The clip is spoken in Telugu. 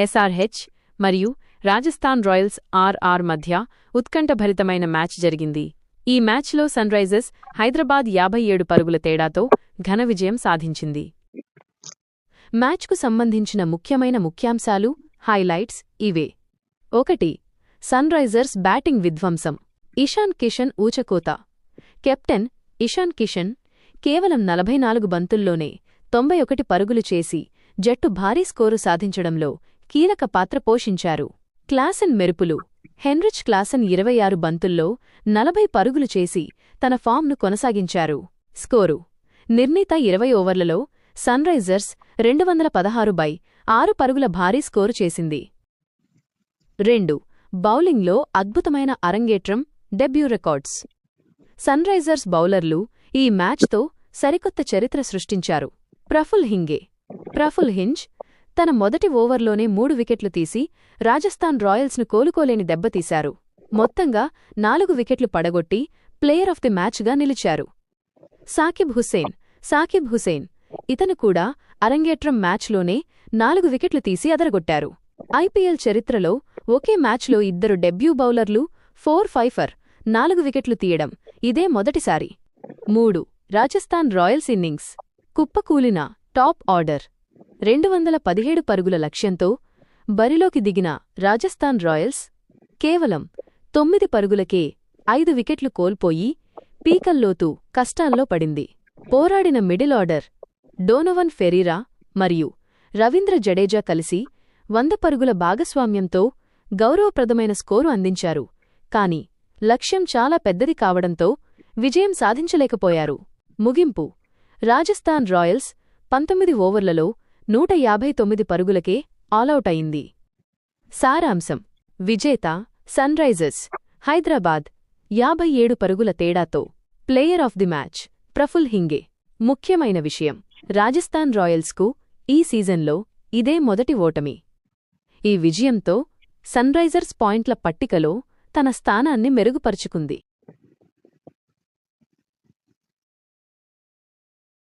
ఎస్ఆర్హెచ్ మరియు రాజస్థాన్ రాయల్స్ ఆర్ఆర్ మధ్య ఉత్కంఠభరితమైన మ్యాచ్ జరిగింది. ఈ మ్యాచ్లో సన్రైజర్స్ హైదరాబాద్ 57 పరుగుల తేడాతో ఘన విజయం సాధించింది. మ్యాచ్కు సంబంధించిన ముఖ్యమైన ముఖ్యాంశాలు హైలైట్స్ ఇవే. 1. సన్రైజర్స్ బ్యాటింగ్ విధ్వంసం. ఇషాన్ కిషన్ ఊచకోత. కెప్టెన్ ఇషాన్ కిషన్ కేవలం 44 బంతుల్లోనే 91 పరుగులు చేసి జట్టు భారీ స్కోరు సాధించడంలో కీలక పాత్ర పోషించారు. క్లాసెన్ మెరుపులు. హెన్రిచ్ క్లాసెన్ 26 బంతుల్లో 40 పరుగులు చేసి తన ఫామ్ను కొనసాగించారు. స్కోరు నిర్ణీత 20 ఓవర్లలో సన్రైజర్స్ 216/6 పరుగుల భారీ స్కోరు చేసింది. 2. బౌలింగ్లో అద్భుతమైన అరంగేట్రం. Debut records. సన్రైజర్స్ బౌలర్లు ఈ మ్యాచ్తో సరికొత్త చరిత్ర సృష్టించారు. ప్రఫుల్ హింజ్ తన మొదటి ఓవర్లోనే 3 వికెట్లు తీసి రాజస్థాన్ రాయల్స్ను కోలుకోలేని దెబ్బతీశారు. మొత్తంగా 4 వికెట్లు పడగొట్టి ప్లేయర్ ఆఫ్ ది మ్యాచ్గా నిలిచారు. సాకిబ్ హుసేన్ ఇతను కూడా అరంగేట్రం మ్యాచ్లోనే 4 వికెట్లు తీసి అదరగొట్టారు. ఐపీఎల్ చరిత్రలో ఒకే మ్యాచ్లో ఇద్దరు డెబ్యూ బౌలర్లు 4 4 వికెట్లు తీయడం ఇదే మొదటిసారి. 3. Rajasthan Royals innings. కుప్పకూలిన టాప్ ఆర్డర్. 217 పరుగుల లక్ష్యంతో బరిలోకి దిగిన రాజస్థాన్ రాయల్స్ కేవలం 9 పరుగులకే 5 వికెట్లు కోల్పోయి పీకల్లోతు కష్టాల్లో పడింది. పోరాడిన మిడిల్ ఆర్డర్ డోనోవన్ ఫెరీరా మరియు రవీంద్ర జడేజా కలిసి 100 పరుగుల భాగస్వామ్యంతో గౌరవప్రదమైన స్కోరు అందించారు. కాని లక్ష్యం చాలా పెద్దది కావడంతో విజయం సాధించలేకపోయారు. ముగింపు రాజస్థాన్ రాయల్స్ 19 ఓవర్లలో 159 పరుగులకే ఆలౌట్ అయింది. సారాంశం విజేత సన్రైజర్స్ హైదరాబాద్ 57 పరుగుల తేడాతో. Player of the match Praful Hinge. ముఖ్యమైన విషయం రాజస్థాన్ రాయల్స్కు ఈ సీజన్లో ఇదే మొదటి ఓటమి. ఈ విజయంతో సన్రైజర్స్ పాయింట్ల పట్టికలో తన స్థానాన్ని మెరుగుపరుచుకుంది.